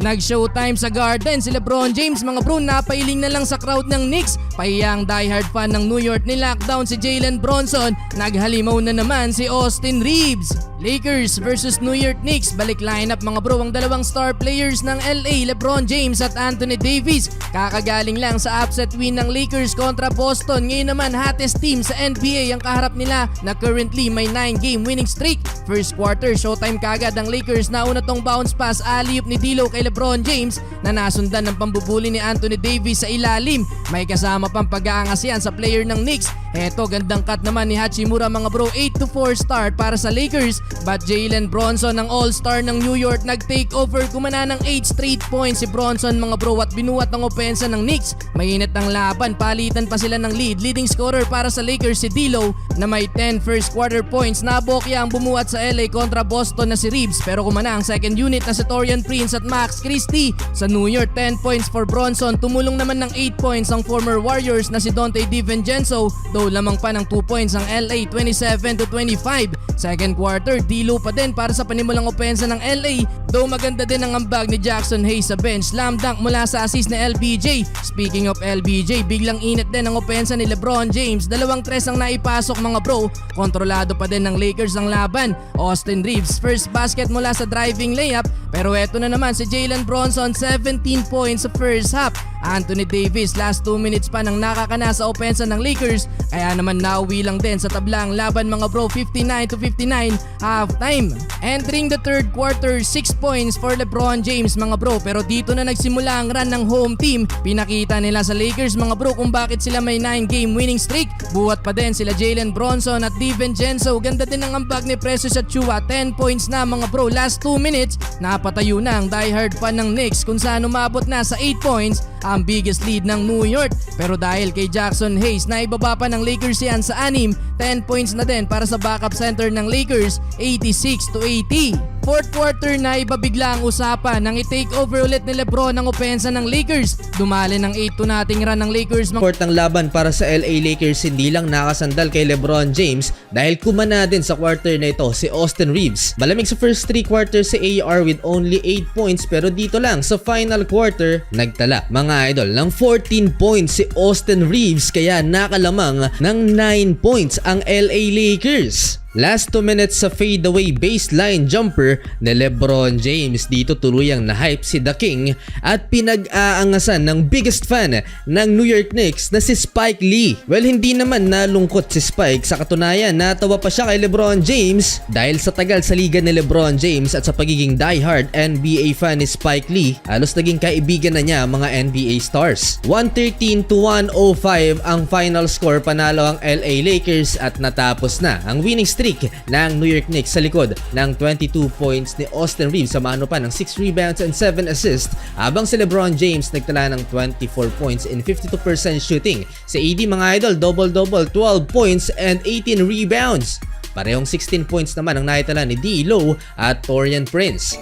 Nag-showtime sa Garden si LeBron James mga bro, napailing na lang sa crowd ng Knicks. Pahiyang diehard fan ng New York ni lockdown si Jalen Bronson. Naghalimaw na naman si Austin Reeves. Lakers versus New York Knicks. Balik lineup mga bro ang dalawang star players ng LA, LeBron James at Anthony Davis. Kakagaling lang sa upset win ng Lakers kontra Boston. Ngayon naman hottest team sa NBA ang kaharap nila na currently may 9-game winning streak. First quarter, showtime kagad ang Lakers. Nauna tong bounce pass alley-oop ni D'Lo kay LeBron James na nasundan ng pambubuli ni Anthony Davis sa ilalim. May kasama pang pag-aangas yan sa player ng Knicks. Eto, gandang cut naman ni Hachimura mga bro, 8-4 start para sa Lakers. But Jalen Bronson ang all-star ng New York nag-take over, kumana ng 8 straight points si Bronson mga bro at binuhat ng opensa ng Knicks. Mainit ang laban, palitan pa sila ng lead. Leading scorer para sa Lakers si D'Lo na may 10 first quarter points. Nabokya ang bumuhat sa LA kontra Boston na si Reeves, pero kumana ang second unit na si Taurean Prince at Max Christie. Sa New York, 10 points for Bronson. Tumulong naman ng 8 points ang former Warriors na si Donte DiVincenzo, though lamang pa ng 2 points ang LA, 27-25. Second quarter, D'Lo pa din para sa panimulang opensa ng LA, though maganda din ang ambag ni Jackson Hayes sa bench. Slam dunk mula sa assist ni LBJ. Speaking of LBJ, biglang init din ang opensa ni LeBron James. 2 tres ang naipasok mga bro. Kontrolado pa din ng Lakers ang laban. Austin Reeves first basket mula sa driving layup, pero eto na naman si Jalen Bronson, 17 points sa first half. Anthony Davis last 2 minutes pa nang nakakana sa opensa ng Lakers, kaya naman nauwi lang din sa tabla ang laban mga bro, 59-59 halftime. Entering the third quarter, 6 points for LeBron James mga bro, pero dito na nagsimula ang run ng home team. Pinakita nila sa Lakers mga bro kung bakit sila may 9-game winning streak. Buhat pa din sila Jalen Bronson at DiVincenzo. Ganda din ang ambag ni Precious Achiuwa, 10 points na mga bro. Last 2 minutes, napatayo na ang diehard fan ng Knicks kung saan umabot na sa 8 points ang biggest lead ng New York. Pero dahil kay Jackson Hayes, naibaba pa ng Lakers yan sa 6, 10 points na din para sa backup center ng Lakers, 86-80. Fourth quarter na ibabigla ang usapan nang i-take over ulit ni LeBron ang opensa ng Lakers. Dumali ng 8-0 run ng Lakers. Court ng laban para sa LA Lakers, hindi lang nakasandal kay LeBron James dahil kumana din sa quarter na ito si Austin Reeves. Malamig sa first 3 quarters si AR with only 8 points, pero dito lang sa final quarter nagtala mga idol ng 14 points si Austin Reeves, kaya nakalamang ng 9 points ang LA Lakers. Last 2 minutes sa fadeaway baseline jumper ni LeBron James. Dito tuluyang na-hype si The King at pinag-aangasan ng biggest fan ng New York Knicks na si Spike Lee. Well, hindi naman nalungkot si Spike. Sa katunayan, natawa pa siya kay LeBron James dahil sa tagal sa liga ni LeBron James at sa pagiging diehard NBA fan ni Spike Lee, halos naging kaibigan na niya mga NBA stars. 113-105 ang final score. Panalo ang LA Lakers at natapos na ang winning streak ng New York Knicks sa likod ng 22 points ni Austin Reeves, samano pa ng 6 rebounds and 7 assists, habang si LeBron James nagtala ng 24 points in 52% shooting. Si AD mga idol, double-double, 12 points and 18 rebounds. Parehong 16 points naman ang naitala ni D'Lo at Taurean Prince.